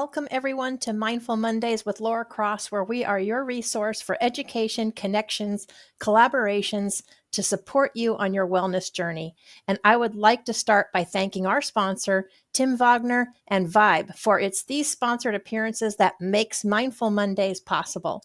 welcome everyone to Mindful Mondays with Laura Cross, where we are your resource for education, connections, collaborations to support you on your wellness journey. And I would like to start by thanking our sponsor, Tim Wagner and Vibe, for it's these sponsored appearances that makes Mindful Mondays possible.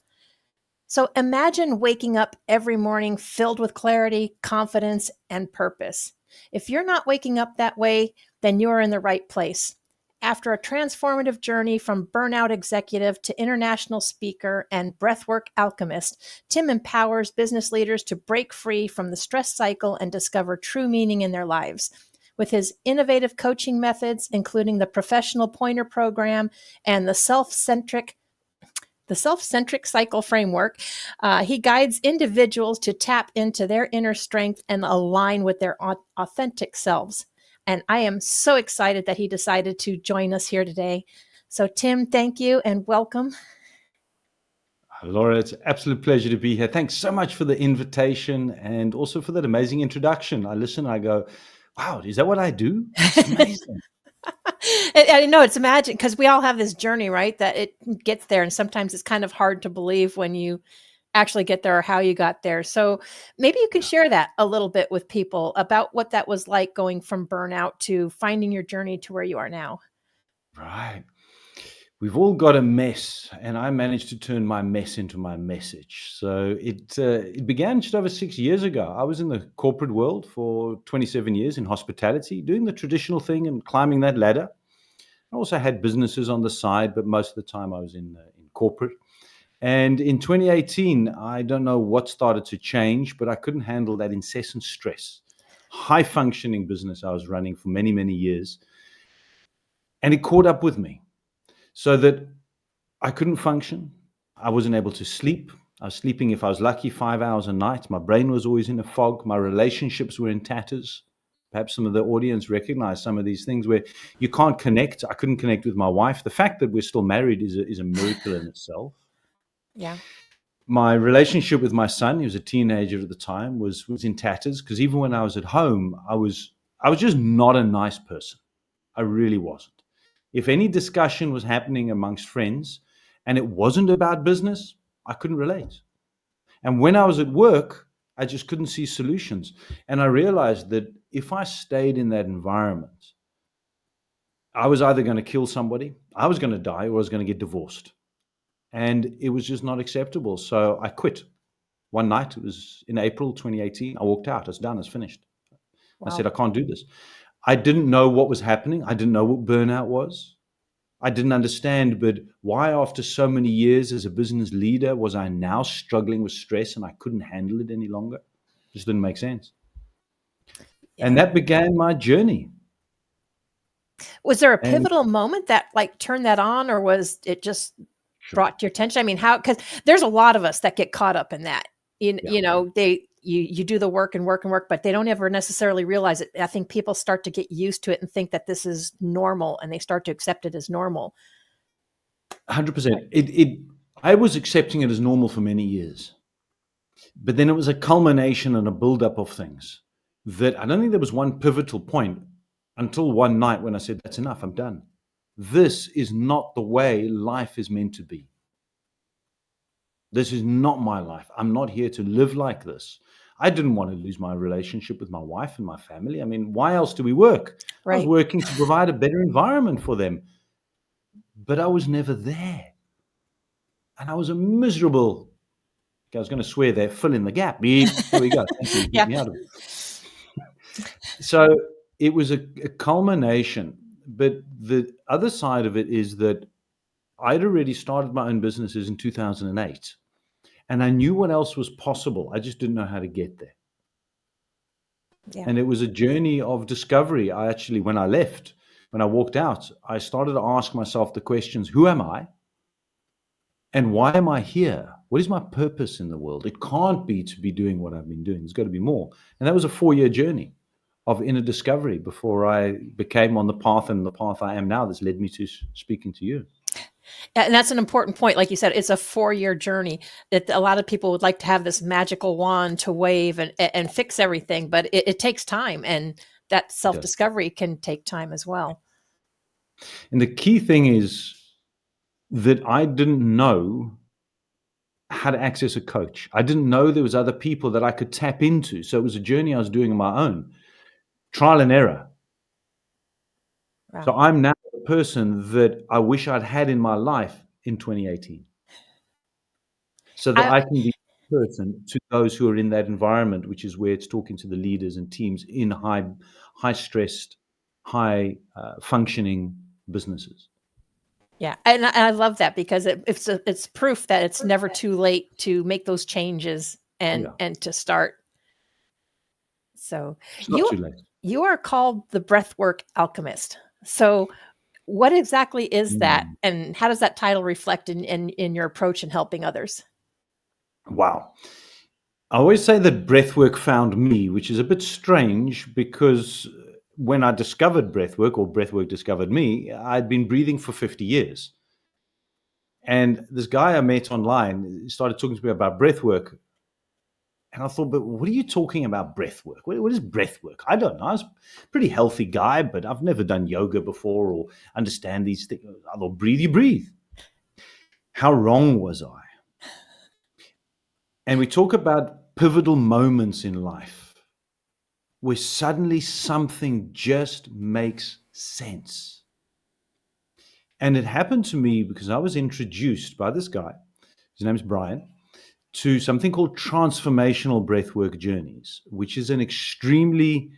So imagine waking up every morning filled with clarity, confidence, and purpose. If you're not waking up that way, then you're in the right place. After a transformative journey from burnout executive to international speaker and breathwork alchemist, Tim empowers business leaders to break free from the stress cycle and discover true meaning in their lives. With his innovative coaching methods, including the Professional Pointer Program and the Self Centric Cycle Framework, he guides individuals to tap into their inner strength and align with their authentic selves. And I am so excited that he decided to join us here today. So, Tim, thank you and welcome. Laura, it's an absolute pleasure to be here. Thanks so much for the invitation and also for that amazing introduction. I listen, I go, wow, is that what I do? It's amazing. I know it's amazing because we all have this journey, right? That it gets there. And sometimes it's kind of hard to believe when you actually get there or how you got there. So maybe you can share that a little bit with people about what that was like going from burnout to finding your journey to where you are now. Right. We've all got a mess, and I managed to turn my mess into my message. So it began just over 6 years ago. I was in the corporate world for 27 years in hospitality, doing the traditional thing and climbing that ladder. I also had businesses on the side, but most of the time I was in corporate. And in 2018, I don't know what started to change, but I couldn't handle that incessant stress. High functioning business I was running for many, many years. And it caught up with me so that I couldn't function. I wasn't able to sleep. I was sleeping, if I was lucky, 5 hours a night. My brain was always in a fog. My relationships were in tatters. Perhaps some of the audience recognize some of these things where you can't connect. I couldn't connect with my wife. The fact that we're still married is a miracle in itself. Yeah. My relationship with my son, he was a teenager at the time, was in tatters because even when I was at home, I was just not a nice person. I really wasn't. If any discussion was happening amongst friends and it wasn't about business, I couldn't relate. And when I was at work, I just couldn't see solutions. And I realized that if I stayed in that environment, I was either going to kill somebody, I was going to die, or I was going to get divorced. And it was just not acceptable. So I quit. One night, it was in April 2018, I walked out. It's done. It's finished. Wow. I said, I can't do this. I didn't know what was happening. I didn't know what burnout was. I didn't understand, but why after so many years as a business leader was I now struggling with stress and I couldn't handle it any longer? It just didn't make sense. Yeah. And that began my journey. Was there a pivotal moment that like turned that on, or was it just brought to your attention? I mean, because there's a lot of us that get caught up in that. You know, you do the work and work and work, but they don't ever necessarily realize it. I think people start to get used to it and think that this is normal, and they start to accept it as normal. 100%. I was accepting it as normal for many years, but then it was a culmination and a buildup of things that I don't think there was one pivotal point until one night when I said, that's enough, I'm done. This is not the way life is meant to be. This is not my life. I'm not here to live like this. I didn't want to lose my relationship with my wife and my family. I mean, why else do we work? Right. I was working to provide a better environment for them, but I was never there. And I was a miserable, I was going to swear there, fill in the gap. Beep. There we go. Thank you. Get me out of it. So it was a culmination. But the other side of it is that I'd already started my own businesses in 2008. And I knew what else was possible. I just didn't know how to get there. Yeah. And it was a journey of discovery. When I left, when I walked out, I started to ask myself the questions, who am I? And why am I here? What is my purpose in the world? It can't be to be doing what I've been doing. There's got to be more. And that was a 4-year journey of inner discovery before I became on the path I am now that's led me to speaking to you. And that's an important point. Like you said, it's a 4-year journey that a lot of people would like to have this magical wand to wave and fix everything, but it takes time, and that self-discovery can take time as well. And the key thing is that I didn't know how to access a coach. I didn't know there was other people that I could tap into. So it was a journey I was doing on my own, trial and error. So Wow. I'm now the person that I wish I'd had in my life in 2018, so that I I can be a person to those who are in that environment, which is where it's talking to the leaders and teams in high stressed, high functioning businesses. Yeah, and I love that because it's proof that it's never too late to make those changes Oh and yeah, to start. So it's not you too late. you are called the Breathwork Alchemist. So what exactly is that, Mm. and how does that title reflect in your approach in helping others? Wow. I always say that breathwork found me, which is a bit strange because when I discovered breathwork, or breathwork discovered me, I'd been breathing for 50 years. And this guy I met online started talking to me about breathwork. And I thought, but what are you talking about, breathwork? What is breathwork? I don't know. I was a pretty healthy guy, but I've never done yoga before or understand these things. I thought, breathe, you breathe. How wrong was I? And we talk about pivotal moments in life where suddenly something just makes sense. And it happened to me because I was introduced by this guy, his name's Brian, to something called transformational breathwork journeys, which is an extremely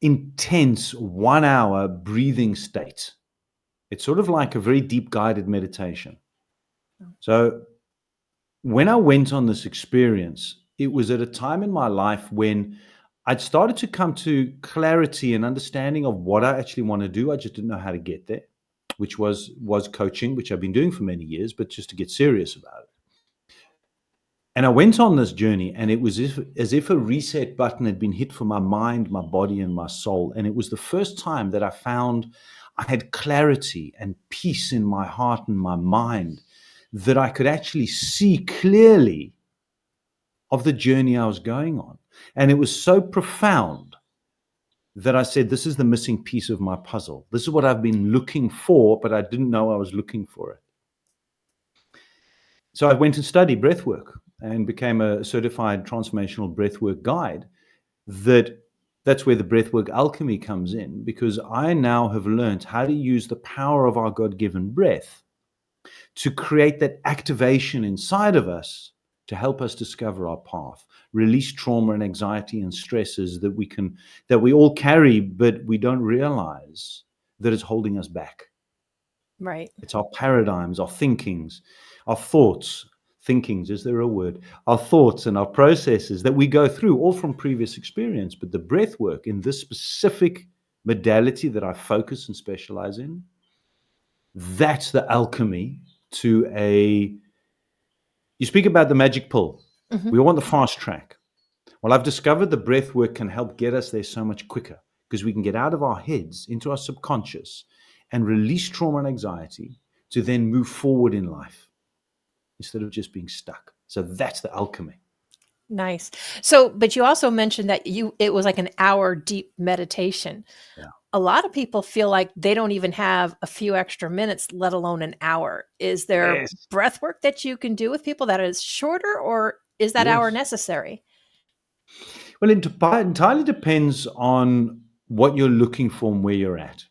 intense 1 hour breathing state. It's sort of like a very deep guided meditation. So when I went on this experience, it was at a time in my life when I'd started to come to clarity and understanding of what I actually want to do. I just didn't know how to get there, which was coaching, which I've been doing for many years, but just to get serious about it. And I went on this journey, and it was as if a reset button had been hit for my mind, my body, and my soul. And it was the first time that I found I had clarity and peace in my heart and my mind, that I could actually see clearly of the journey I was going on. And it was so profound that I said, this is the missing piece of my puzzle. This is what I've been looking for, but I didn't know I was looking for it. So I went and studied breathwork and became a certified transformational breathwork guide. That's where the breathwork alchemy comes in, because I now have learned how to use the power of our God-given breath to create that activation inside of us to help us discover our path, release trauma and anxiety and stresses that we all carry, but we don't realize that it's holding us back. Right. It's our paradigms, our thinkings, our thoughts. Thinkings, is there a word? Our thoughts and our processes that we go through, all from previous experience. But the breath work in this specific modality that I focus and specialize in, that's the alchemy to a. You speak about the magic pill. Hmm. We want the fast track. Well, I've discovered the breath work can help get us there so much quicker, because we can get out of our heads into our subconscious and release trauma and anxiety to then move forward in life instead of just being stuck. So that's the alchemy. Nice. So, but you also mentioned that it was like an hour deep meditation. Yeah. A lot of people feel like they don't even have a few extra minutes, let alone an hour. Is there Yes. breath work that you can do with people that is shorter, or is that hour Yes. necessary? Well, it entirely depends on what you're looking for and where you're at.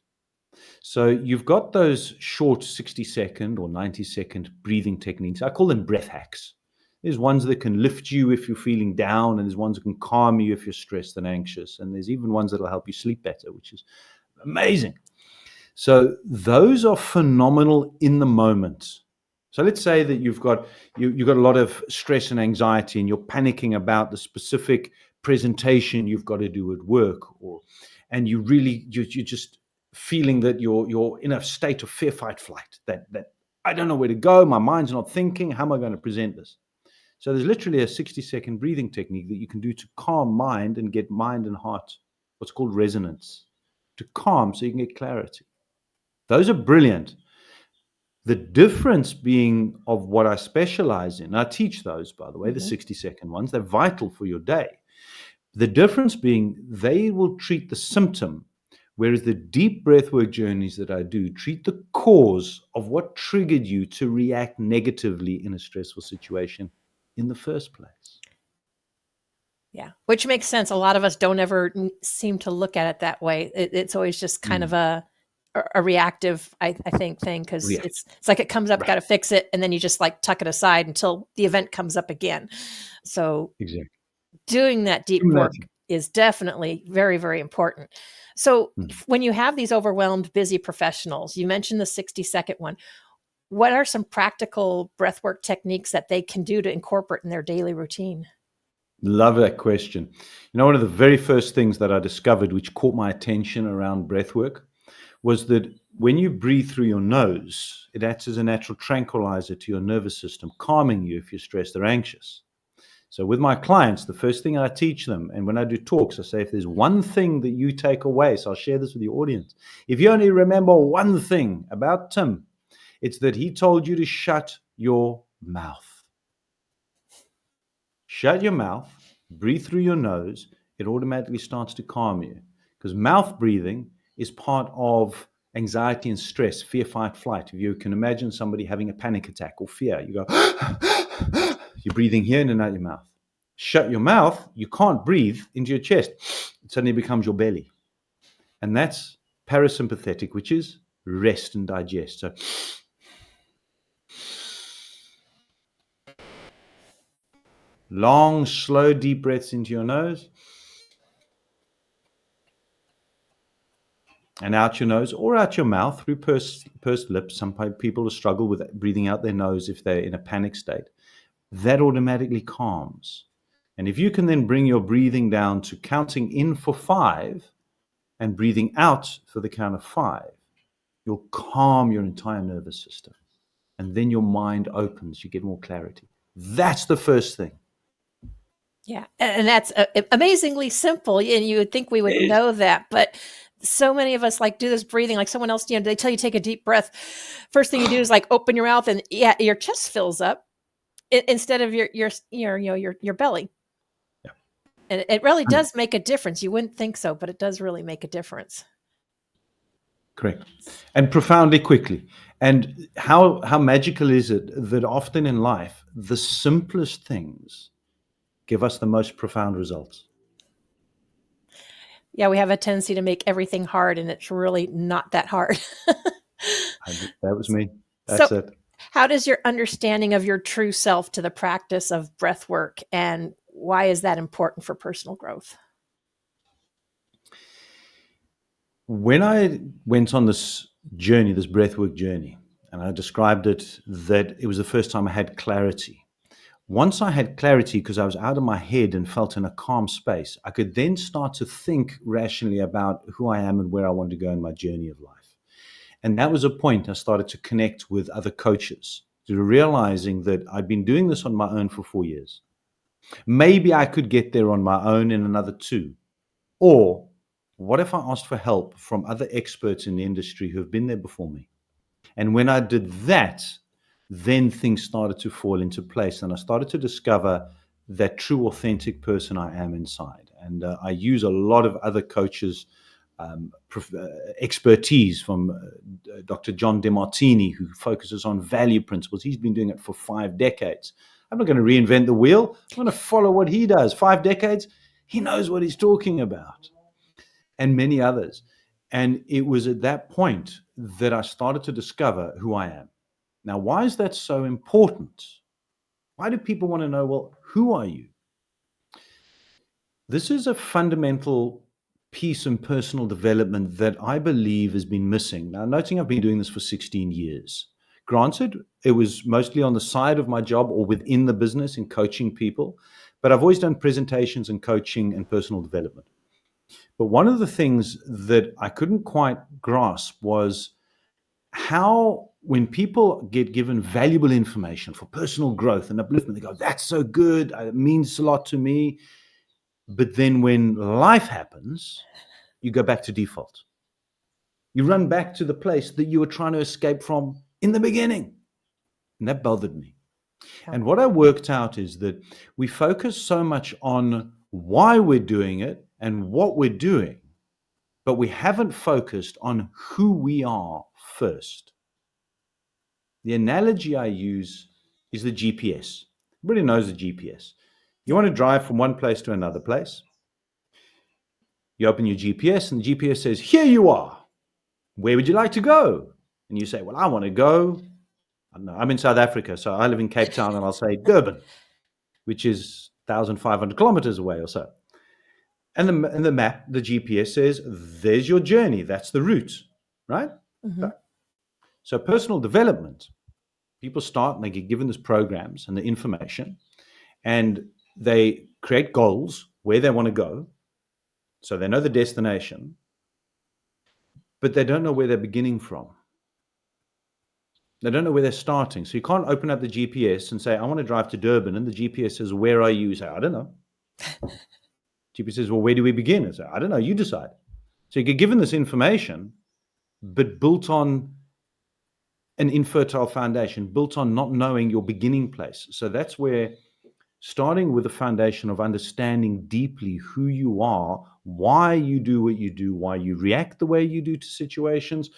So you've got those short 60-second or 90-second breathing techniques. I call them breath hacks. There's ones that can lift you if you're feeling down, and there's ones that can calm you if you're stressed and anxious. And there's even ones that will help you sleep better, which is amazing. So those are phenomenal in the moment. So let's say that you've got a lot of stress and anxiety, and you're panicking about the specific presentation you've got to do at work, and you're just feeling that you're in a state of fear, fight, flight. That I don't know where to go. My mind's not thinking. How am I going to present this? So there's literally a 60-second breathing technique that you can do to calm mind and get mind and heart, what's called resonance, to calm so you can get clarity. Those are brilliant. The difference being of what I specialize in, I teach those, by the way, the Hmm. 60-second ones, they're vital for your day. The difference being they will treat the symptom Whereas the deep breathwork journeys that I do treat the cause of what triggered you to react negatively in a stressful situation in the first place. Yeah, which makes sense. A lot of us don't ever seem to look at it that way. It's always just kind of a reactive, I think, thing, because React. it's like it comes up, Right. got to fix it, and then you just like tuck it aside until the event comes up again. So Exactly. doing that deep work is definitely very, very important. So when you have these overwhelmed, busy professionals, you mentioned the 60-second one. What are some practical breathwork techniques that they can do to incorporate in their daily routine? Love that question. You know, one of the very first things that I discovered, which caught my attention around breathwork, was that when you breathe through your nose, it acts as a natural tranquilizer to your nervous system, calming you if you're stressed or anxious. So with my clients, the first thing I teach them, and when I do talks, I say, if there's one thing that you take away, so I'll share this with the audience. If you only remember one thing about Tim, it's that he told you to shut your mouth. Shut your mouth, breathe through your nose. It automatically starts to calm you, because mouth breathing is part of anxiety and stress, fear, fight, flight. If you can imagine somebody having a panic attack or fear, you go, you're breathing here in and out your mouth. Shut your mouth, you can't breathe into your chest. It suddenly becomes your belly. And that's parasympathetic, which is rest and digest. So long, slow, deep breaths into your nose and out your nose or out your mouth through pursed lips. Some people struggle with breathing out their nose if they're in a panic state. That automatically calms. And if you can then bring your breathing down to counting in for 5 and breathing out for the count of 5, you'll calm your entire nervous system. And then your mind opens, you get more clarity. That's the first thing. Yeah, and that's amazingly simple, and you would think we would know that, but so many of us like do this breathing, like someone else, they tell you take a deep breath. First thing you do is like open your mouth, and yeah, your chest fills up instead of your belly. Yeah. And it really does make a difference. You wouldn't think so, but it does really make a difference. Correct. And profoundly quickly. And how magical is it that often in life, the simplest things give us the most profound results? Yeah, we have a tendency to make everything hard, and it's really not that hard. That was me. So, That's it. how does your understanding of your true self to the practice of breath work, and why is that important for personal growth? When I went on this journey, this breathwork journey, and I described it that it was the first time I had clarity. Once I had clarity, because I was out of my head and felt in a calm space, I could then start to think rationally about who I am and where I want to go in my journey of life. And that was a point I started to connect with other coaches, to realizing that I'd been doing this on my own for 4 years. Maybe I could get there on my own in another 2. Or what if I asked for help from other experts in the industry who have been there before me? And when I did that, then things started to fall into place. And I started to discover that true, authentic person I am inside. And I use a lot of other coaches' expertise from Dr. John DeMartini, who focuses on value principles. He's been doing it for 5 decades. I'm not going to reinvent the wheel. I'm going to follow what he does. 5 decades, he knows what he's talking about, and many others. And it was at that point that I started to discover who I am. Now, why is that so important? Why do people want to know, well, who are you? This is a fundamental piece in personal development that I believe has been missing. Now, noting I've been doing this for 16 years. Granted, it was mostly on the side of my job or within the business in coaching people, but I've always done presentations and coaching and personal development. But one of the things that I couldn't quite grasp was how, when people get given valuable information for personal growth and upliftment, they go, that's so good, it means a lot to me. But then when life happens, you go back to default. You run back to the place that you were trying to escape from in the beginning. And that bothered me. Yeah. And what I worked out is that we focus so much on why we're doing it and what we're doing, but we haven't focused on who we are first. The analogy I use is the GPS. Everybody knows the GPS. You Yeah. want to drive from one place to another place. You open your GPS and the GPS says, here you are. Where would you like to go? And you say, well, I want to go. I don't know, I'm in South Africa, so I live in Cape Town, and I'll say Durban, which is 1,500 kilometers away or so. And the map, the GPS says, there's your journey. That's the route, right? Mm-hmm. So personal development, people start and they get given these programs and the information, and they create goals where they want to go. So they know the destination, but they don't know where they're beginning from. They don't know where they're starting. So you can't open up the GPS and say, I want to drive to Durban. And the GPS says, where are you? You say, I don't know. GPS says, well, where do we begin? I say, I don't know. You decide. So you get given this information, but built on an infertile foundation, built on not knowing your beginning place. So that's where starting with the foundation of understanding deeply who you are, why you do what you do, why you react the way you do to situations,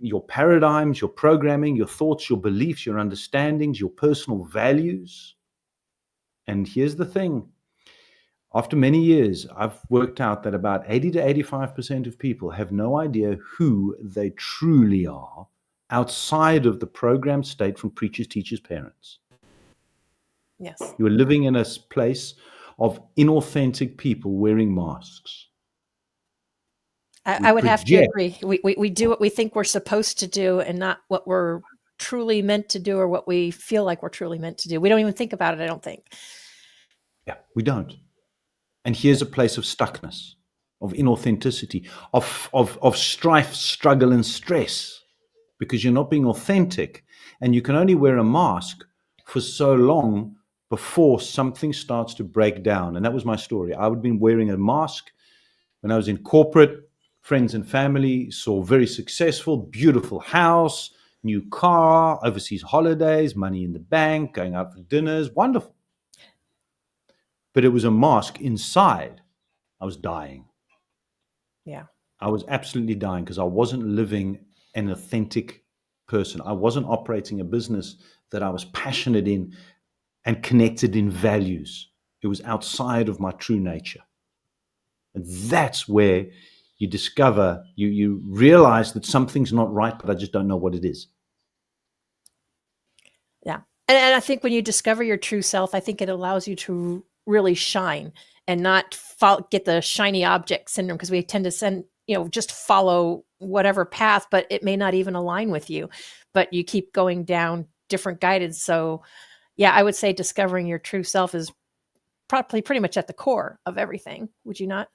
your paradigms, your programming, your thoughts, your beliefs, your understandings, your personal values. And here's the thing. After many years, I've worked out that about 80 to 85% of people have no idea who they truly are outside of the programmed state from preachers, teachers, parents. Yes. You are living in a place of inauthentic people wearing masks. We I would have to project. agree. We do what we think we're supposed to do and not what we're truly meant to do or what we feel like we're truly meant to do. We don't even think about it, I don't think. Yeah, we don't. And here's a place of stuckness, of inauthenticity, of strife, struggle, and stress, because you're not being authentic. And you can only wear a mask for so long before something starts to break down. And that was my story. I had been wearing a mask when I was in corporate. Friends and family saw very successful, beautiful house, new car, overseas holidays, money in the bank, going out for dinners, wonderful. But it was a mask inside. I was dying. Yeah. I was absolutely dying because I wasn't living an authentic person. I wasn't operating a business that I was passionate in and connected in values. It was outside of my true nature. And that's where you discover, you realize that something's not right, but I just don't know what it is. Yeah. And I think when you discover your true self, I think it allows you to really shine and not get the shiny object syndrome, because we tend to just follow whatever path, but it may not even align with you, but you keep going down different guidance. So yeah, I would say discovering your true self is probably pretty much at the core of everything. Would you not?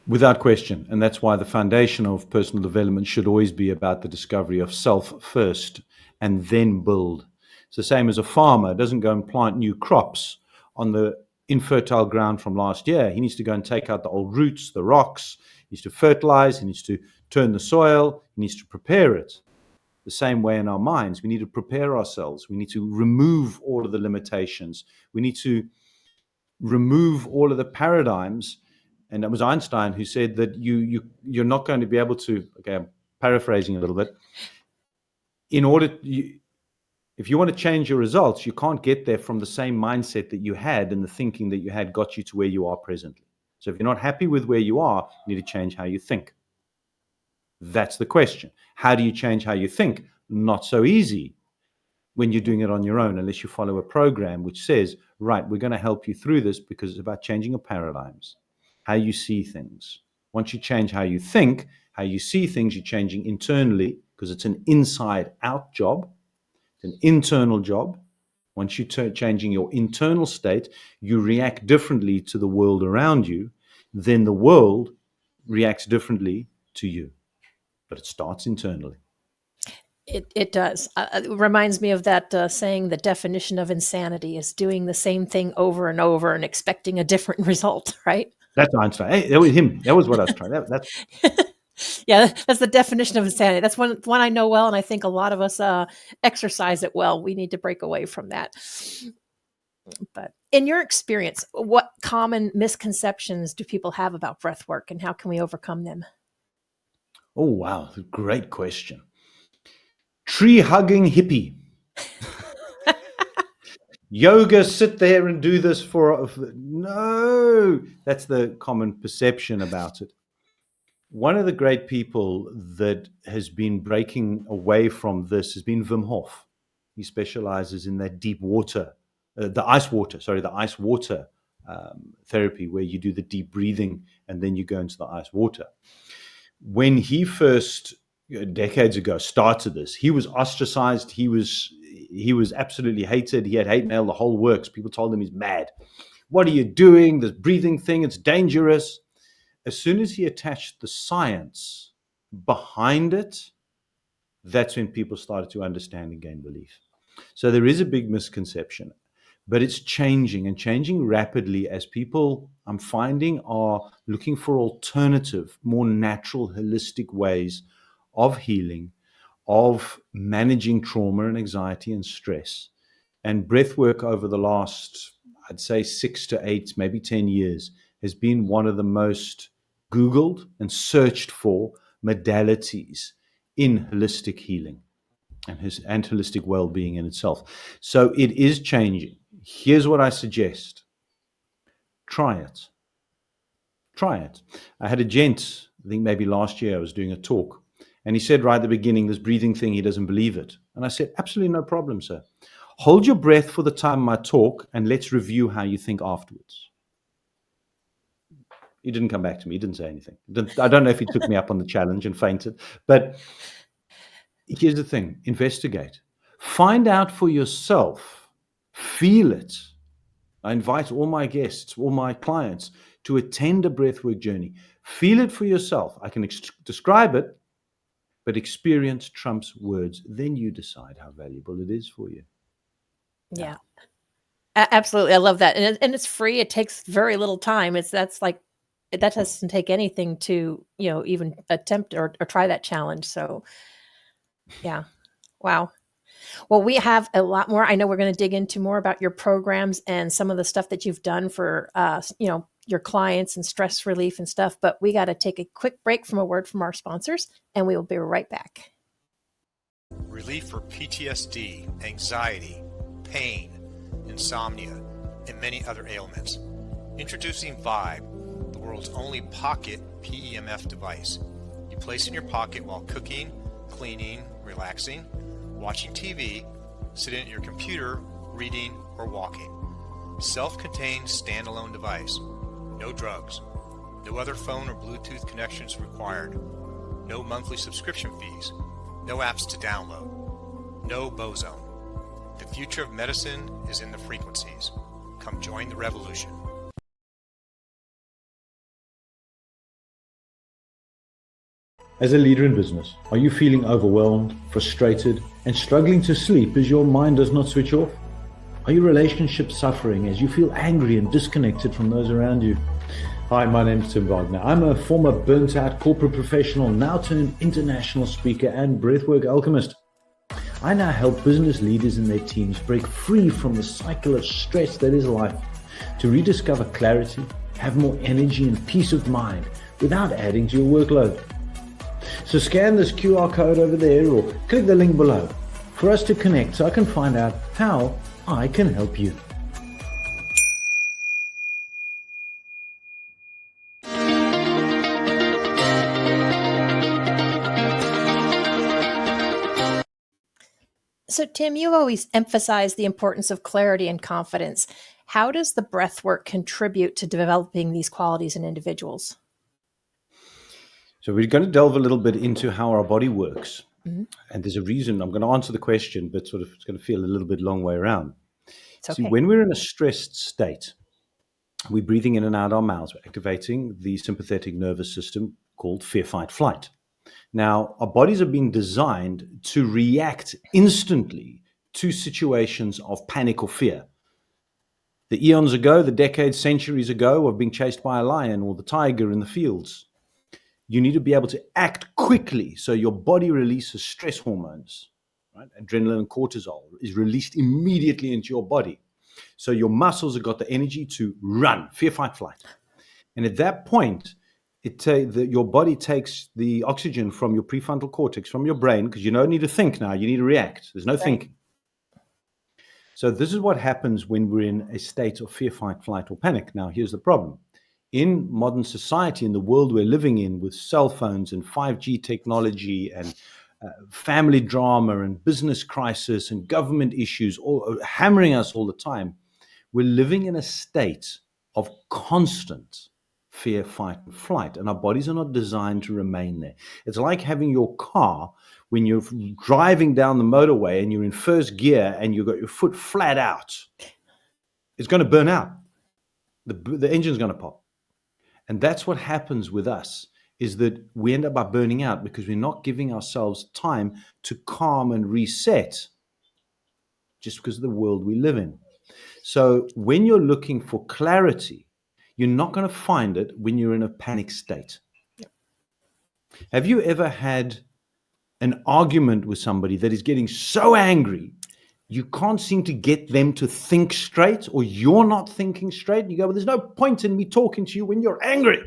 Without question. And that's why the foundation of personal development should always be about the discovery of self first and then build. It's the same as a farmer doesn't go and plant new crops on the infertile ground from last year. He needs to go and take out the old roots, the rocks. He needs to fertilize. He needs to turn the soil. He needs to prepare it. The same way in our minds, we need to prepare ourselves. We need to remove all of the limitations. We need to remove all of the paradigms. And that was Einstein who said that you're not going to be able to. Okay, I'm paraphrasing a little bit. If you want to change your results, you can't get there from the same mindset that you had, and the thinking that you had got you to where you are presently. So if you're not happy with where you are, you need to change how you think. That's the question. How do you change how you think? Not so easy when you're doing it on your own, unless you follow a program which says, right, we're going to help you through this because it's about changing your paradigms, how you see things. Once you change how you think, how you see things, you're changing internally, because it's an inside out job. It's an internal job. Once you're changing your internal state, you react differently to the world around you. Then the world reacts differently to you. But it starts internally. It does. It reminds me of that saying, the definition of insanity is doing the same thing over and over and expecting a different result, right? That's Einstein. Hey, that was him. That was what I was trying. That's Yeah, that's the definition of insanity. That's one I know well, and I think a lot of us exercise it well. We need to break away from that. But in your experience, what common misconceptions do people have about breath work and how can we overcome them? Oh, wow. Great question. Tree hugging hippie. Yoga, sit there and do this no, that's the common perception about it. One of the great people that has been breaking away from this has been Wim Hof. He specializes in that deep water, the ice water therapy, where you do the deep breathing and then you go into the ice water. When he first, decades ago, started this, he was ostracized. He was absolutely hated. He had hate mail, the whole works. People told him he's mad. What are you doing? This breathing thing, it's dangerous. As soon as he attached the science behind it, that's when people started to understand and gain belief. So there is a big misconception, but it's changing and changing rapidly as people, I'm finding, are looking for alternative, more natural, holistic ways of healing, of managing trauma and anxiety and stress. And breathwork over the last, I'd say 6 to 8, maybe 10 years, has been one of the most Googled and searched for modalities in holistic healing and holistic well-being in itself. So it is changing. Here's what I suggest. Try it. Try it. I had a gent, I think maybe last year, I was doing a talk, and he said right at the beginning, this breathing thing, he doesn't believe it. And I said, absolutely no problem, sir. Hold your breath for the time I talk, and let's review how you think afterwards. He didn't come back to me. He didn't say anything. I don't know if he took me up on the challenge and fainted, but here's the thing. Investigate. Find out for yourself. Feel it. I invite all my guests, all my clients to attend a breathwork journey. Feel it for yourself. I can describe it, but experience trumps words. Then you decide how valuable it is for you. Yeah, absolutely. I love that. And it's free. It takes very little time. That doesn't take anything to, even attempt or try that challenge. So yeah. Wow. Well, we have a lot more. I know we're going to dig into more about your programs and some of the stuff that you've done for, your clients and stress relief and stuff. But we got to take a quick break from a word from our sponsors, and we will be right back. Relief for PTSD, anxiety, pain, insomnia, and many other ailments. Introducing Vibe, the world's only pocket PEMF device. You place in your pocket while cooking, cleaning, relaxing, watching TV, sitting at your computer, reading, or walking. Self-contained standalone device. No drugs. No other phone or Bluetooth connections required. No monthly subscription fees. No apps to download. No Bozone. The future of medicine is in the frequencies. Come join the revolution. As a leader in business, are you feeling overwhelmed, frustrated, and struggling to sleep as your mind does not switch off? Are your relationships suffering as you feel angry and disconnected from those around you? Hi, my name is Tim Wagner. I'm a former burnt-out corporate professional, now turned international speaker and breathwork alchemist. I now help business leaders and their teams break free from the cycle of stress that is life, to rediscover clarity, have more energy and peace of mind without adding to your workload. So scan this QR code over there or click the link below for us to connect so I can find out how I can help you. So, Tim, you always emphasize the importance of clarity and confidence. How does the breath work contribute to developing these qualities in individuals? So we're going to delve a little bit into how our body works. Mm-hmm. And there's a reason. I'm going to answer the question, but sort of it's going to feel a little bit long way around. It's See, okay. when we're in a stressed state, we're breathing in and out our mouths. We're activating the sympathetic nervous system called fear, fight, flight. Now, our bodies are being designed to react instantly to situations of panic or fear. The eons ago, the decades, centuries ago, of being chased by a lion or the tiger in the fields. You need to be able to act quickly so your body releases stress hormones, right? Adrenaline and cortisol is released immediately into your body. So your muscles have got the energy to run, fear, fight, flight. And at that point, your body takes the oxygen from your prefrontal cortex, from your brain, because you don't need to think now, you need to react. There's no thinking. So this is what happens when we're in a state of fear, fight, flight, or panic. Now, here's the problem. In modern society, in the world we're living in, with cell phones and 5G technology and family drama and business crisis and government issues all hammering us all the time, we're living in a state of constant fear, fight, and flight, and our bodies are not designed to remain there. It's like having your car when you're driving down the motorway and you're in first gear and you've got your foot flat out. It's going to burn out. The engine's going to pop. And that's what happens with us, is that we end up by burning out because we're not giving ourselves time to calm and reset just because of the world we live in. So when you're looking for clarity, you're not going to find it when you're in a panic state. Have you ever had an argument with somebody that is getting so angry you can't seem to get them to think straight, or you're not thinking straight? And you go, well, there's no point in me talking to you when you're angry.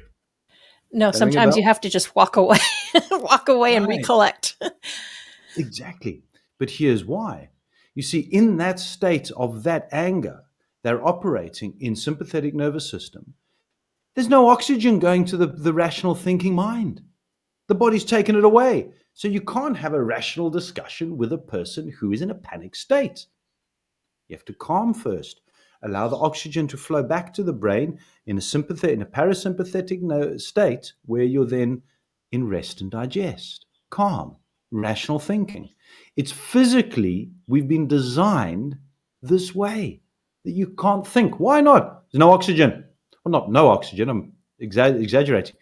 No, Does that ring a sometimes bell? you have to just walk away, and Right. recollect. Exactly. But here's why. You see, in that state of that anger, they're operating in sympathetic nervous system. There's no oxygen going to the rational thinking mind. The body's taken it away. So you can't have a rational discussion with a person who is in a panic state. You have to calm first. Allow the oxygen to flow back to the brain in a parasympathetic state where you're then in rest and digest, calm, rational thinking. It's physically, we've been designed this way that you can't think. Why not? There's no oxygen. Well, not no oxygen, I'm exaggerating.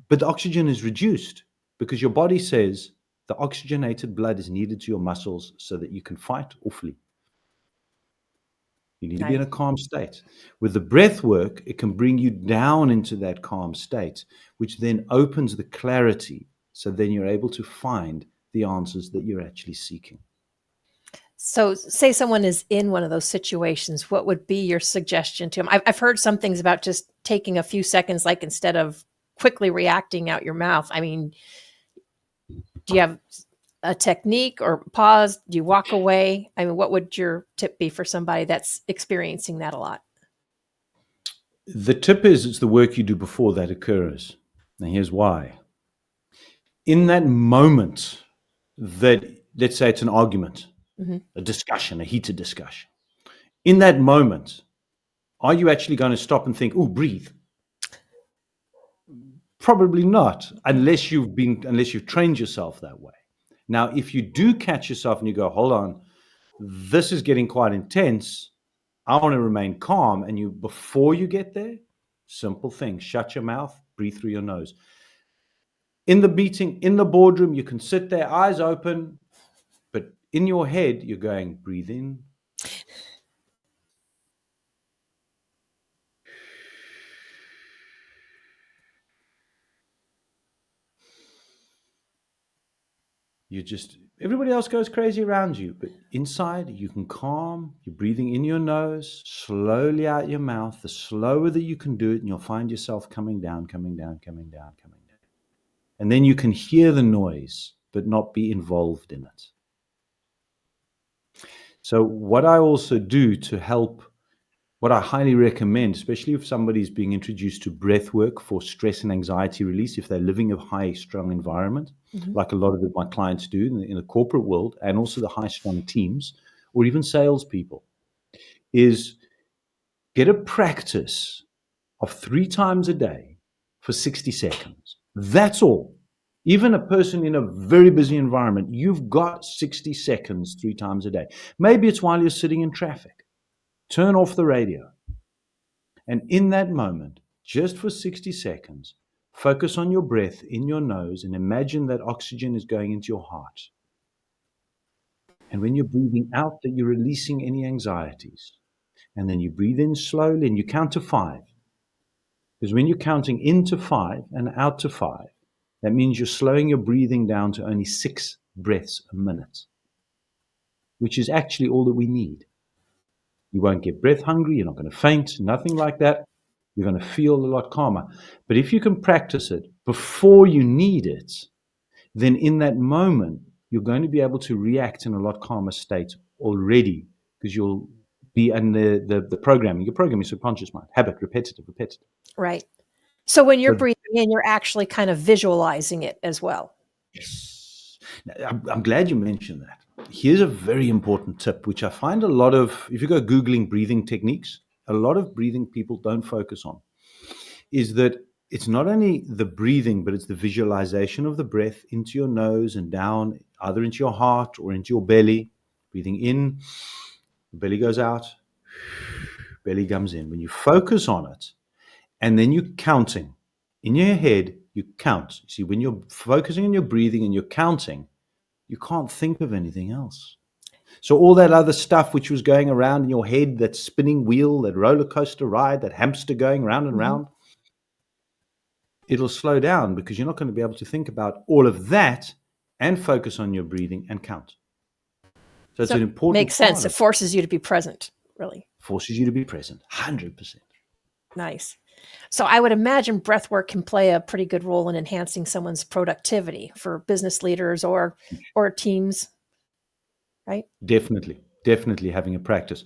But the oxygen is reduced because your body says the oxygenated blood is needed to your muscles so that you can fight or flee. You need to be in a calm state. With the breath work, it can bring you down into that calm state, which then opens the clarity. So then you're able to find the answers that you're actually seeking. So say someone is in one of those situations, what would be your suggestion to them? I've heard some things about just taking a few seconds, like instead of quickly reacting out your mouth. I mean, do you have a technique or pause? Do you walk away? I mean, what would your tip be for somebody that's experiencing that a lot? The tip is it's the work you do before that occurs. Now, here's why. In that moment that, let's say it's an argument, a discussion, a heated discussion. In that moment, are you actually going to stop and think, oh, breathe? Probably not, unless you've trained yourself that way. Now, if you do catch yourself and you go, hold on, this is getting quite intense, I want to remain calm. And before you get there, simple thing, shut your mouth, breathe through your nose. In the meeting, in the boardroom, you can sit there, eyes open, but in your head, you're going, breathe in. Everybody else goes crazy around you, but inside you can calm, you're breathing in your nose, slowly out your mouth. The slower that you can do it, and you'll find yourself coming down, coming down, coming down, coming down. And then you can hear the noise, but not be involved in it. So what I also do to help, what I highly recommend, especially if somebody's being introduced to breath work for stress and anxiety release, if they're living in a high-strung environment, like a lot of my clients do in the corporate world, and also the high-strung teams, or even salespeople, is get a practice of 3 times a day for 60 seconds. That's all. Even a person in a very busy environment, you've got 60 seconds 3 times a day. Maybe it's while you're sitting in traffic. Turn off the radio. And in that moment, just for 60 seconds, focus on your breath in your nose and imagine that oxygen is going into your heart. And when you're breathing out, that you're releasing any anxieties. And then you breathe in slowly and you count to 5. Because when you're counting into 5 and out to 5, that means you're slowing your breathing down to only 6 breaths a minute, which is actually all that we need. You won't get breath hungry. You're not going to faint, nothing like that. You're going to feel a lot calmer. But if you can practice it before you need it, then in that moment, you're going to be able to react in a lot calmer state already, because you'll be in the programming. You're programming your subconscious mind, habit, repetitive. Right. So when you're So breathing in, you're actually kind of visualizing it as well. yes. I'm glad you mentioned that. Here's a very important tip, which I find a lot of, if you go Googling breathing techniques, a lot of breathing people don't focus on, is that it's not only the breathing, but it's the visualization of the breath into your nose and down, either into your heart or into your belly. Breathing in, the belly goes out, belly comes in. When you focus on it, and then you're counting in your head, you count. See, when you're focusing on your breathing and you're counting, you can't think of anything else. So all that other stuff which was going around in your head, that spinning wheel, that roller coaster ride, that hamster going round and round, it'll slow down, because you're not going to be able to think about all of that and focus on your breathing and count. So it's So an it important makes part sense. It of forces you to be present, really. forces you to be present, 100%. Nice. So I would imagine breath work can play a pretty good role in enhancing someone's productivity for business leaders or teams, right? Definitely having a practice.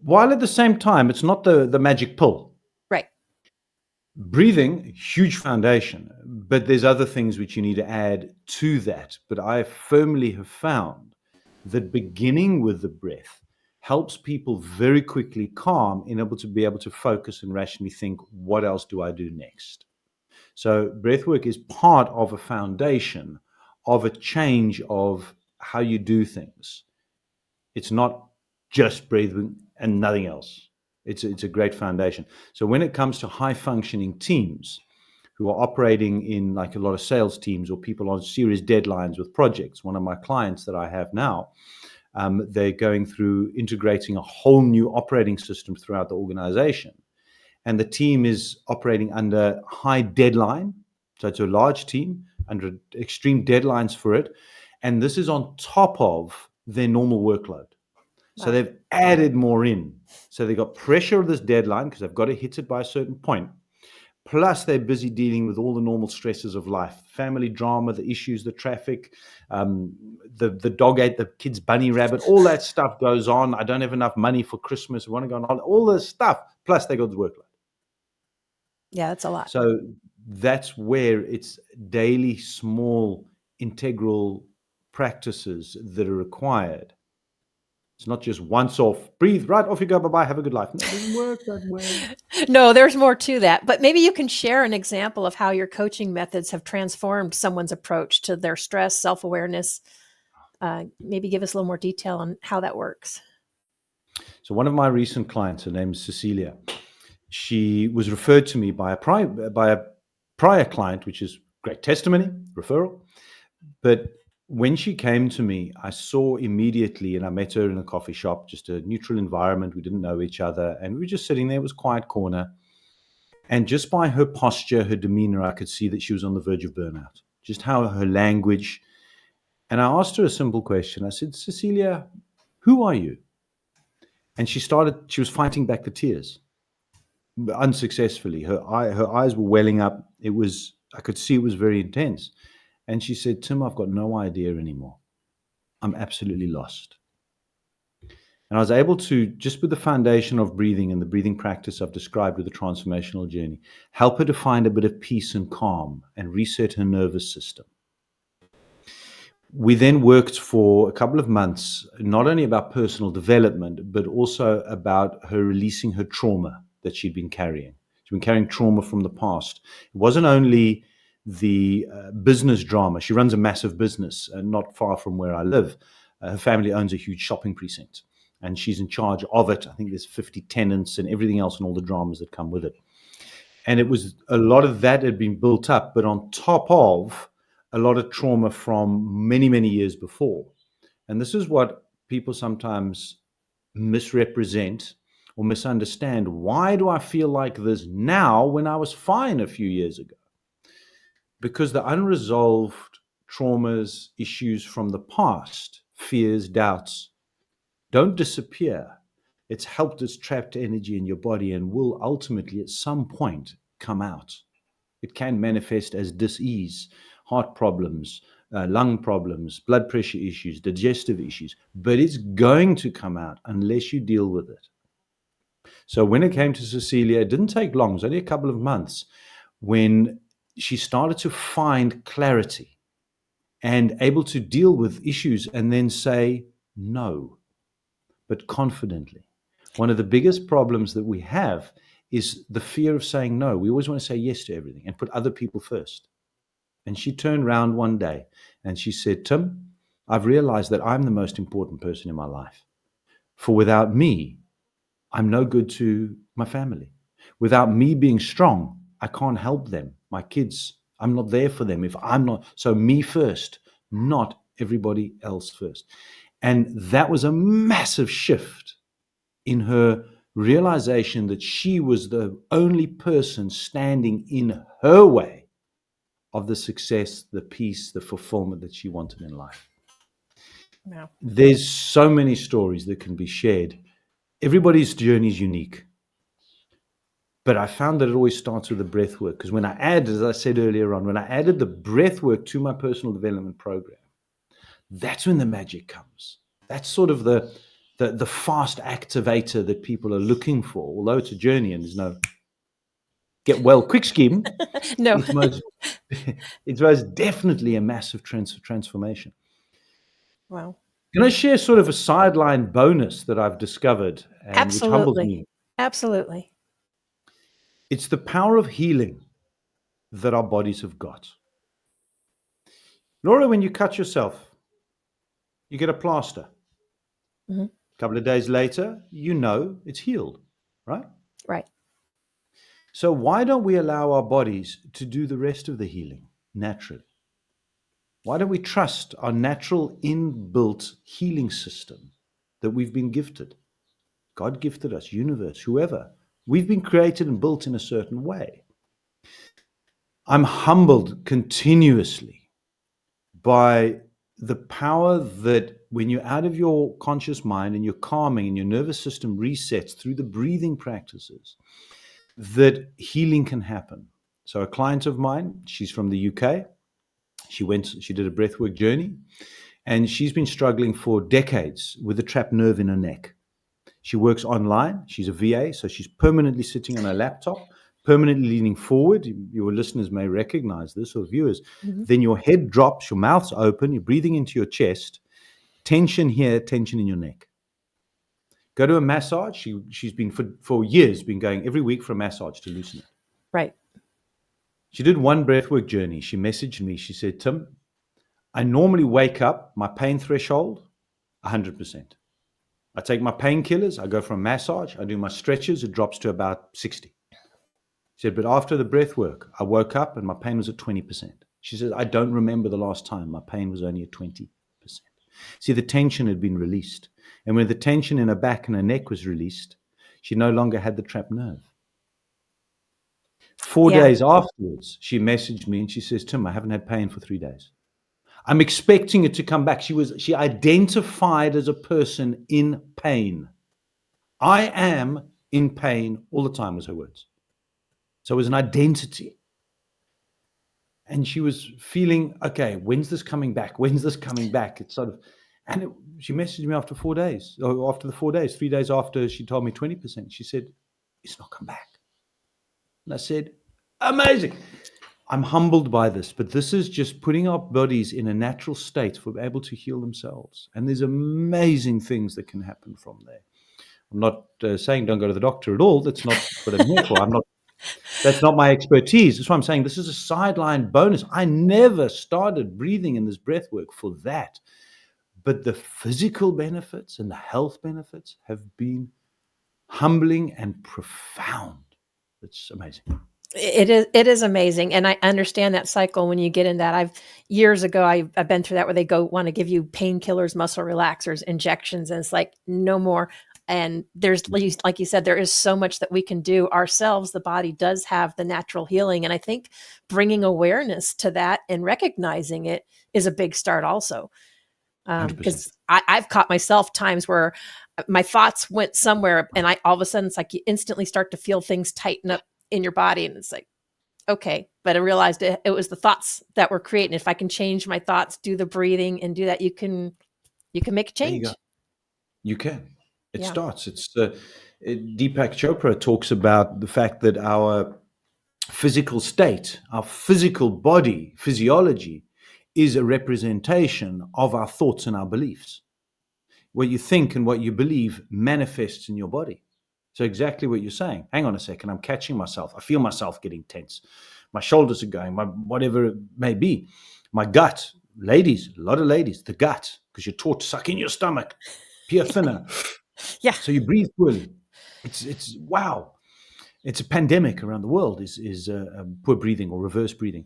While at the same time, it's not the magic pill. Right. Breathing, huge foundation, but there's other things which you need to add to that. But I firmly have found that beginning with the breath helps people very quickly calm and able to be able to focus and rationally think, what else do I do next? So breathwork is part of a foundation of a change of how you do things. It's not just breathing and nothing else. It's a great foundation. So when it comes to high functioning teams who are operating in, like, a lot of sales teams or people on serious deadlines with projects, one of my clients that I have now, they're going through integrating a whole new operating system throughout the organization. And the team is operating under high deadline. So it's a large team under extreme deadlines for it. And this is on top of their normal workload. So Wow. they've added more in. So they've got pressure of this deadline because they've got to hit it by a certain point. Plus, they're busy dealing with all the normal stresses of life, family drama, the issues, the traffic, the dog ate the kid's bunny rabbit, all that stuff goes on. I don't have enough money for Christmas. I want to go on holiday, all this stuff. Plus, they got the workload. Yeah, that's a lot. So that's where it's daily, small, integral practices that are required. It's not just once off, breathe, right, off you go, bye-bye, have a good life. No, it doesn't work that way. No, there's more to that. But maybe you can share an example of how your coaching methods have transformed someone's approach to their stress, self-awareness. Maybe give us a little more detail on how that works. So one of my recent clients, her name is Cecilia. She was referred to me by a prior client, which is great testimony, referral. But when she came to me, I saw immediately, and I met her in a coffee shop, just a neutral environment. We didn't know each other, and we were just sitting there. It was a quiet corner. And just by her posture, her demeanor, I could see that she was on the verge of burnout. Just how her language. And I asked her a simple question. I said, Cecilia, who are you? And she was fighting back the tears unsuccessfully. Her eyes were welling up. I could see it was very intense. And she said, Tim, I've got no idea anymore. I'm absolutely lost. And I was able to, just with the foundation of breathing and the breathing practice I've described with the transformational journey, help her to find a bit of peace and calm and reset her nervous system. We then worked for a couple of months, not only about personal development, but also about her releasing her trauma that she'd been carrying. She'd been carrying trauma from the past. It wasn't only the business drama. She runs a massive business not far from where I live. Her family owns a huge shopping precinct, and she's in charge of it. I think there's 50 tenants and everything else and all the dramas that come with it. And it was a lot of that had been built up, but on top of a lot of trauma from many, many years before. And this is what people sometimes misrepresent or misunderstand. Why do I feel like this now when I was fine a few years ago? Because the unresolved traumas, issues from the past, fears, doubts, don't disappear. It's helped this trapped energy in your body and will ultimately at some point come out. It can manifest as dis-ease, heart problems, lung problems, blood pressure issues, digestive issues, but it's going to come out unless you deal with it. So when it came to Cecilia, it didn't take long. It was only a couple of months when she started to find clarity and able to deal with issues and then say no, but confidently. One of the biggest problems that we have is the fear of saying no. We always want to say yes to everything and put other people first. And she turned around one day and she said, Tim, I've realized that I'm the most important person in my life. For without me, I'm no good to my family. Without me being strong, I can't help them. My kids, I'm not there for them if I'm not. So me first, not everybody else first. And that was a massive shift in her realization that she was the only person standing in her way of the success, the peace, the fulfillment that she wanted in life. Wow. There's so many stories that can be shared. Everybody's journey is unique. But I found that it always starts with the breath work, because when I add, as I said earlier on, when I added the breath work to my personal development program, that's when the magic comes. That's sort of the fast activator that people are looking for. Although it's a journey and there's no get well quick scheme, No. it's most definitely a massive transformation. Wow. Can I share sort of a sideline bonus that I've discovered and which humbles Absolutely. me? Absolutely. It's the power of healing that our bodies have got. Laura, when you cut yourself, you get a plaster. Mm-hmm. A couple of days later, you know it's healed, right? Right. So why don't we allow our bodies to do the rest of the healing naturally? Why don't we trust our natural inbuilt healing system that we've been gifted? God gifted us, universe, whoever. We've been created and built in a certain way. I'm humbled continuously by the power that when you're out of your conscious mind and you're calming and your nervous system resets through the breathing practices, that healing can happen. So a client of mine, she's from the UK. She did a breathwork journey, and she's been struggling for decades with a trapped nerve in her neck. She works online. She's a VA, so she's permanently sitting on her laptop, permanently leaning forward. Your listeners may recognize this, or viewers. Mm-hmm. Then your head drops, your mouth's open, you're breathing into your chest, tension here, tension in your neck. Go to a massage. She's been for years been going every week for a massage to loosen it. Right. She did one breathwork journey. She messaged me. She said, Tim, I normally wake up, my pain threshold, 100%. I take my painkillers, I go for a massage, I do my stretches, it drops to about 60. She said, but after the breath work, I woke up and my pain was at 20%. She said, I don't remember the last time my pain was only at 20%. See, the tension had been released. And when the tension in her back and her neck was released, she no longer had the trapped nerve. 4 Yeah. days afterwards, she messaged me and she says, Tim, I haven't had pain for 3 days. I'm expecting it to come back. She identified as a person in pain. I am in pain all the time was her words. So it was an identity. And she was feeling, okay, when's this coming back? When's this coming back? It's sort of, she messaged me after 4 days, or after the 4 days, 3 days after she told me 20%. She said, it's not come back. And I said, amazing. I'm humbled by this, but this is just putting our bodies in a natural state for able to heal themselves. And there's amazing things that can happen from there. I'm not saying don't go to the doctor at all. That's not what I'm here for. That's not my expertise. That's why I'm saying this is a sideline bonus. I never started breathing in this breath work for that. But the physical benefits and the health benefits have been humbling and profound. It's amazing. It is amazing. And I understand that cycle when you get in that. Years ago, I've been through that where they want to give you painkillers, muscle relaxers, injections, and it's like no more. And there's, like you said, there is so much that we can do ourselves. The body does have the natural healing. And I think bringing awareness to that and recognizing it is a big start also. 100%. Because I've caught myself times where my thoughts went somewhere, and all of a sudden it's like you instantly start to feel things tighten up in your body, and it's like, okay. But I realized it was the thoughts that were creating. If I can change my thoughts, do the breathing, and do that, you can make a There you go. change. You can. It Yeah. starts. Deepak Chopra talks about the fact that our physical state, our physical body, physiology, is a representation of our thoughts and our beliefs. What you think and what you believe manifests in your body. So exactly what you're saying. Hang on a second, I'm catching myself. I feel myself getting tense. My shoulders are going, my whatever it may be. My gut, ladies, a lot of ladies, the gut, because you're taught to suck in your stomach, peer thinner. Yeah. So you breathe poorly. It's wow. It's a pandemic around the world is poor breathing or reverse breathing.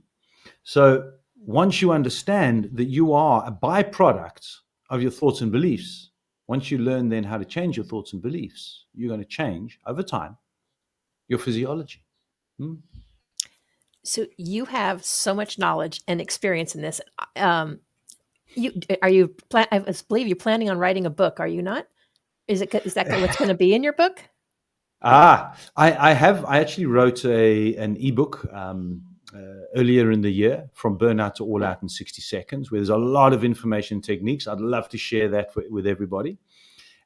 So once you understand that you are a byproduct of your thoughts and beliefs, once you learn then how to change your thoughts and beliefs, you're going to change over time your physiology. So you have so much knowledge and experience in this. I believe you're planning on writing a book, are you not? Is that what's going to be in your book? I actually wrote an ebook earlier in the year, From Burnout to All Out in 60 Seconds, where there's a lot of information techniques. I'd love to share that with everybody.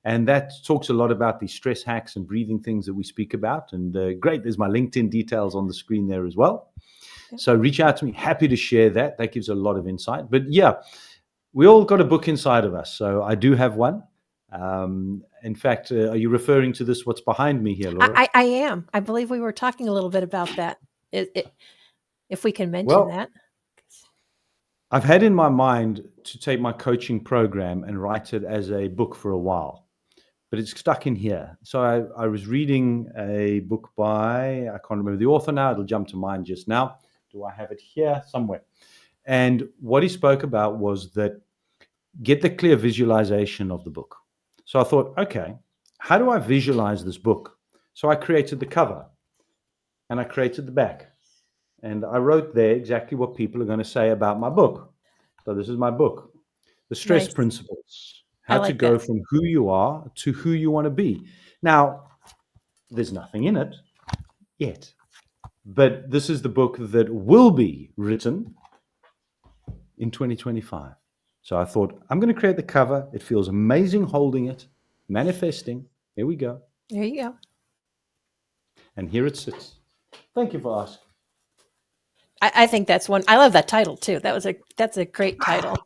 And that talks a lot about the stress hacks and breathing things that we speak about. And great, there's my LinkedIn details on the screen there as well. So reach out to me. Happy to share that. That gives a lot of insight. But yeah, we all got a book inside of us. So I do have one. In fact, are you referring to this, what's behind me here, Laura? I am. I believe we were talking a little bit about that. If we can mention that. I've had in my mind to take my coaching program and write it as a book for a while, but it's stuck in here. So I was reading a book by, I can't remember the author now, it'll jump to mind just now. Do I have it here somewhere? And what he spoke about was that get the clear visualization of the book. So I thought, okay, how do I visualize this book? So I created the cover and I created the back. And I wrote there exactly what people are going to say about my book. So this is my book, The Stress Principles, how to go from who you are to who you want to be. Now, there's nothing in it yet, but this is the book that will be written in 2025. So I thought, I'm going to create the cover. It feels amazing holding it, manifesting. Here we go. There you go. And here it sits. Thank you for asking. I think that's one. I love that title too. That's a great title.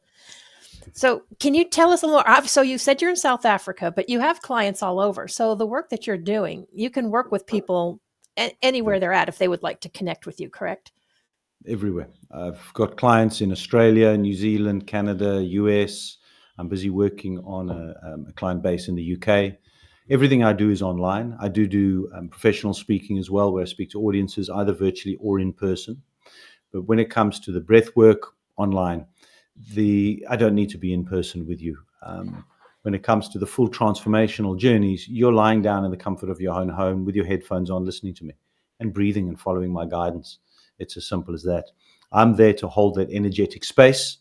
So can you tell us a little more? So you said you're in South Africa, but you have clients all over. So the work that you're doing, you can work with people anywhere they're at if they would like to connect with you, correct? Everywhere. I've got clients in Australia, New Zealand, Canada, US. I'm busy working on a client base in the UK. Everything I do is online. I do professional speaking as well, where I speak to audiences either virtually or in person. But when it comes to the breathwork online, I don't need to be in person with you. When it comes to the full transformational journeys, you're lying down in the comfort of your own home with your headphones on, listening to me and breathing and following my guidance. It's as simple as that. I'm there to hold that energetic space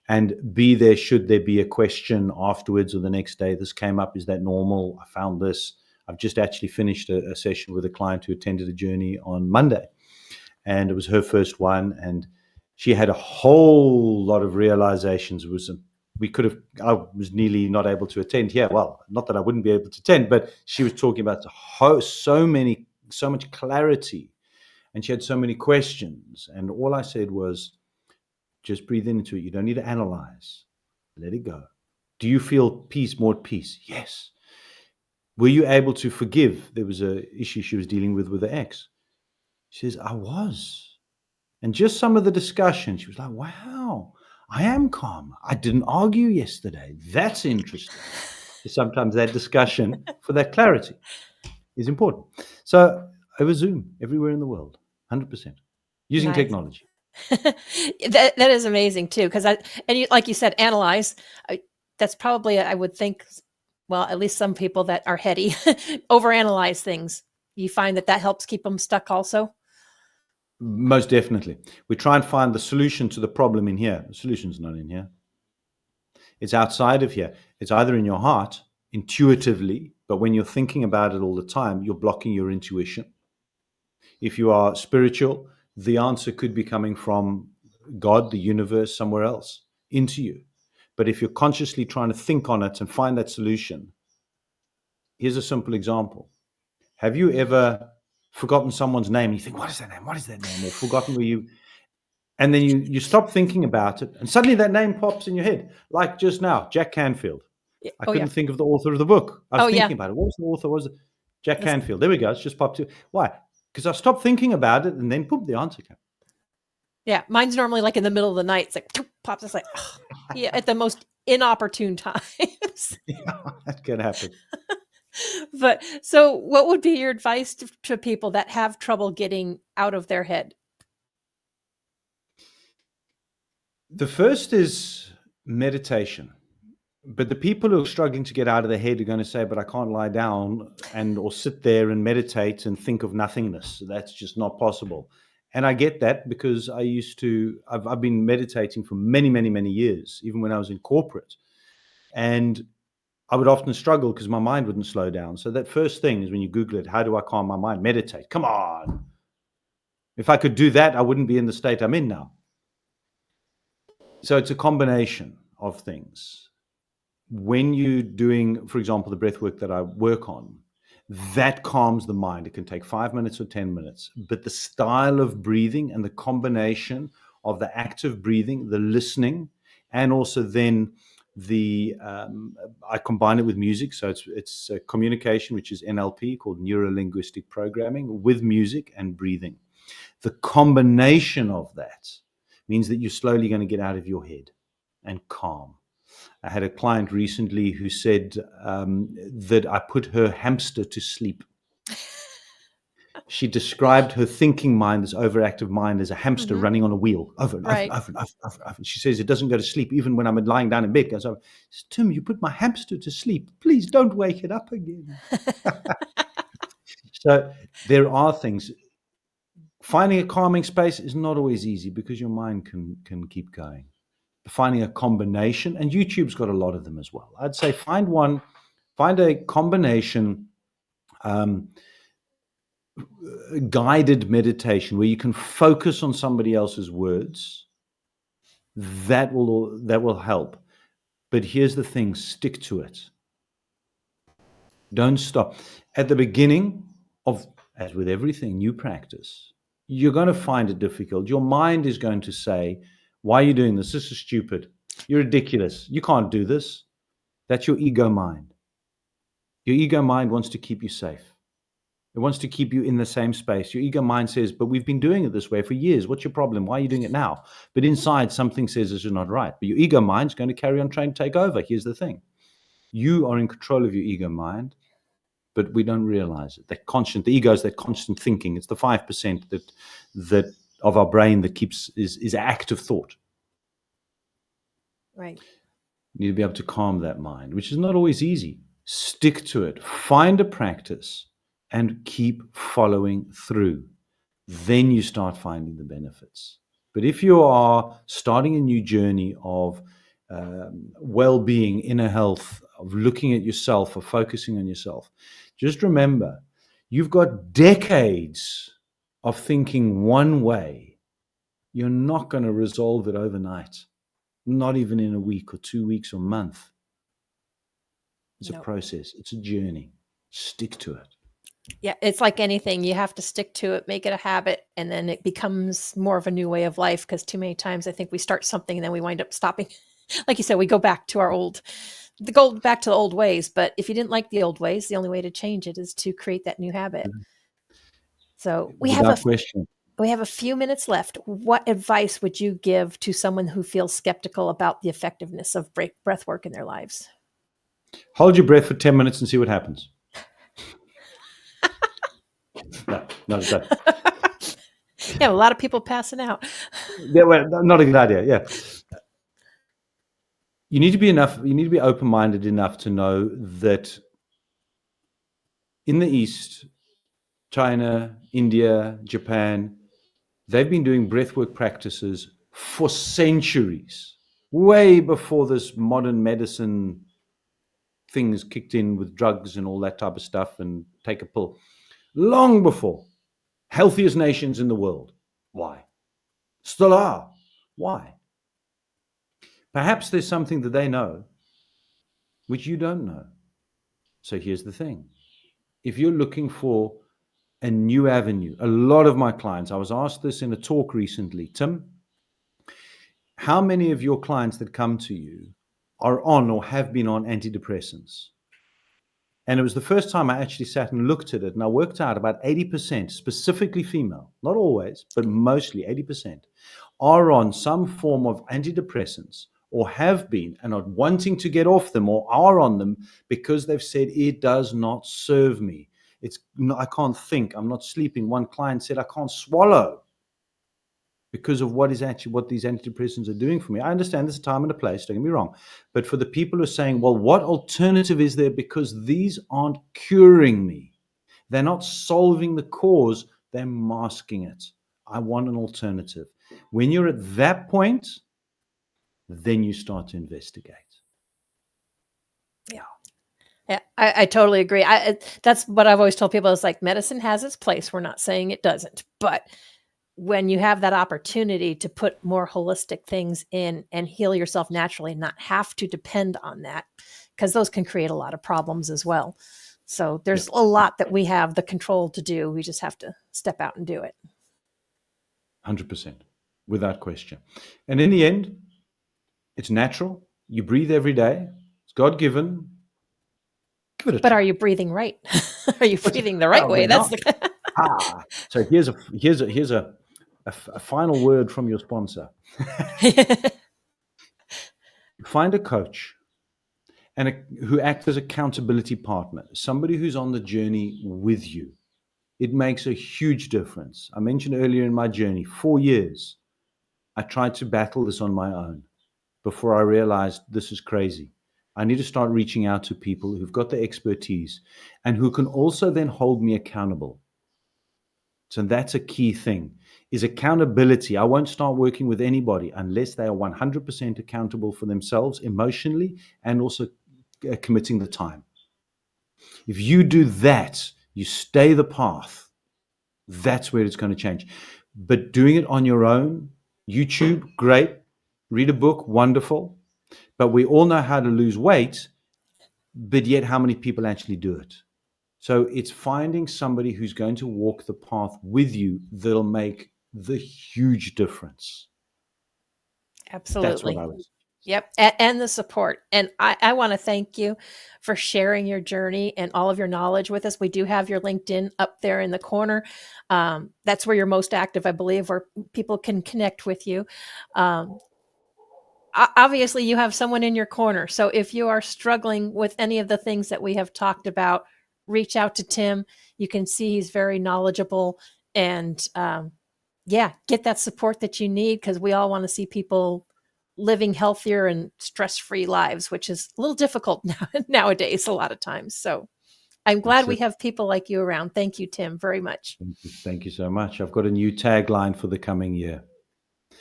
and be there should there be a question afterwards or the next day. This came up. Is that normal? I found this. I've just actually finished a session with a client who attended a journey on Monday. And it was her first one. And she had a whole lot of realizations. I was nearly not able to attend here. Well, not that I wouldn't be able to attend, but she was talking about so much clarity. And she had so many questions. And all I said was, just breathe into it. You don't need to analyze. Let it go. Do you feel peace, more peace? Yes. Were you able to forgive? There was an issue she was dealing with her ex. She says, I was. And just some of the discussion, she was like, wow, I am calm. I didn't argue yesterday. That's interesting. So sometimes that discussion for that clarity is important. So over Zoom, everywhere in the world, 100%, using technology. that is amazing too, because like you said, analyze. That's probably, I would think, well, at least some people that are heady overanalyze things. You find that helps keep them stuck also? Most definitely. We try and find the solution to the problem in here. The solution's not in here. It's outside of here. It's either in your heart, intuitively, but when you're thinking about it all the time, you're blocking your intuition. If you are spiritual, the answer could be coming from God, the universe, somewhere else into you. But if you're consciously trying to think on it and find that solution, here's a simple example. Have you ever forgotten someone's name and you think, what is that name? What is that name? Or forgotten where you, and then you stop thinking about it and suddenly that name pops in your head. Like just now, Jack Canfield. I Oh, yeah. couldn't think of the author of the book. I was Oh, yeah. thinking about it. What was the author? Was it Jack That's- Canfield? There we go. It's just popped to. Why? Because I stopped thinking about it and then boom, the answer came. Yeah, mine's normally like in the middle of the night. It's like pops. It's like, oh, yeah, at the most inopportune times. Yeah, that can happen. But so, what would be your advice to people that have trouble getting out of their head? The first is meditation. But the people who are struggling to get out of their head are going to say, but I can't lie down and or sit there and meditate and think of nothingness. That's just not possible. And I get that because I've been meditating for many, many, many years, even when I was in corporate. And I would often struggle because my mind wouldn't slow down. So that first thing is when you Google it, how do I calm my mind? Meditate. Come on. If I could do that, I wouldn't be in the state I'm in now. So it's a combination of things. When you're doing, for example, the breath work that I work on, that calms the mind. It can take 5 minutes or 10 minutes, but the style of breathing and the combination of the active breathing, the listening, and also then I combine it with music. So it's communication, which is NLP, called neuro linguistic programming, with music and breathing. The combination of that means that you're slowly going to get out of your head and calm. I had a client recently who said that I put her hamster to sleep. She described her thinking mind, this overactive mind, as a hamster running on a wheel over and Right. over and over and over. She says it doesn't go to sleep even when I'm lying down in bed. I said, Tim, you put my hamster to sleep. Please don't wake it up again. So there are things. Finding a calming space is not always easy because your mind can keep going. Finding a combination, and YouTube's got a lot of them as well. I'd say find a combination guided meditation where you can focus on somebody else's words. That will help. But here's the thing, stick to it. Don't stop. At the beginning of, as with everything, new practice, you're going to find it difficult. Your mind is going to say, why are you doing this? This is stupid. You're ridiculous. You can't do this. That's your ego mind. Your ego mind wants to keep you safe. It wants to keep you in the same space. Your ego mind says, but we've been doing it this way for years. What's your problem? Why are you doing it now? But inside, something says this is not right. But your ego mind's going to carry on trying to take over. Here's the thing. You are in control of your ego mind, but we don't realize it. The ego is that constant thinking. It's the 5% that of our brain that is active thought. Right. You need to be able to calm that mind, which is not always easy. Stick to it. Find a practice and keep following through. Then you start finding the benefits. But if you are starting a new journey of well-being, inner health, of looking at yourself, of focusing on yourself, just remember, you've got decades of thinking one way. You're not going to resolve it overnight, not even in a week or 2 weeks or a month. It's a process. It's a journey. Stick to it. Yeah, it's like anything. You have to stick to it, make it a habit, and then it becomes more of a new way of life. Because too many times I think we start something and then we wind up stopping. Like you said, we go back to back to the old ways. But if you didn't like the old ways, the only way to change it is to create that new habit. So Without question. we have a few minutes left. What advice would you give to someone who feels skeptical about the effectiveness of breath work in their lives? Hold your breath for 10 minutes and see what happens. No, not a good idea. Yeah, a lot of people passing out. Yeah, well, not a good idea. Yeah. You need to be open-minded enough to know that in the East, China, India, Japan, they've been doing breathwork practices for centuries. way before this modern medicine things kicked in with drugs and all that type of stuff and take a pill. Long before. Healthiest nations in the world. Why? Still are. Why? Perhaps there's something that they know which you don't know. So here's the thing. If you're looking for a new avenue, a lot of my clients, I was asked this in a talk recently, Tim, how many of your clients that come to you are on or have been on antidepressants? And it was the first time I actually sat and looked at it, and I worked out about 80%, specifically female, not always, but mostly 80%, are on some form of antidepressants or have been and are wanting to get off them or are on them because they've said it does not serve me. I can't think, I'm not sleeping. One client said I can't swallow because of what these antidepressants are doing for me. I understand there's a time and a place, don't get me wrong. But for the people who are saying, well, what alternative is there? Because these aren't curing me. They're not solving the cause, they're masking it. I want an alternative. When you're at that point, then you start to investigate. Yeah. Yeah, I totally agree. That's what I've always told people is like medicine has its place. We're not saying it doesn't, but when you have that opportunity to put more holistic things in and heal yourself naturally and not have to depend on that, because those can create a lot of problems as well. So there's a lot that we have the control to do. We just have to step out and do it. 100%, without question. And in the end, it's natural. You breathe every day. It's God-given. Give it a But try. are you breathing right? Are you breathing the right way? That's the So here's a final word from your sponsor. Find a coach who acts as accountability partner, somebody who's on the journey with you. It makes a huge difference. I mentioned earlier in my journey, 4 years, I tried to battle this on my own before I realized this is crazy. I need to start reaching out to people who've got the expertise and who can also then hold me accountable. So that's a key thing, is accountability. I won't start working with anybody unless they are 100% accountable for themselves emotionally and also committing the time. If you do that, you stay the path, that's where it's going to change. But doing it on your own, YouTube, great. Read a book, wonderful. But we all know how to lose weight, but yet how many people actually do it? So it's finding somebody who's going to walk the path with you that'll make the huge difference. Absolutely. That's what I was. Yep. And the support. And I want to thank you for sharing your journey and all of your knowledge with us. We do have your LinkedIn up there in the corner. That's where you're most active, I believe, where people can connect with you. Obviously, you have someone in your corner. So if you are struggling with any of the things that we have talked about, reach out to Tim. You can see he's very knowledgeable and get that support that you need, because we all want to see people living healthier and stress-free lives, which is a little difficult nowadays a lot of times. So I'm glad we have people like you around. Thank you, Tim, very much. Thank you so much. I've got a new tagline for the coming year.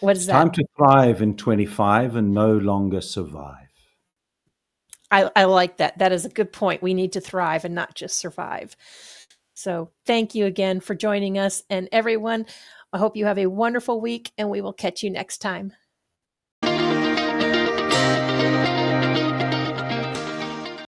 What is It's that? time to thrive in 25 and no longer survive. I like that. That is a good point. We need to thrive and not just survive. So thank you again for joining us. And everyone, I hope you have a wonderful week, and we will catch you next time.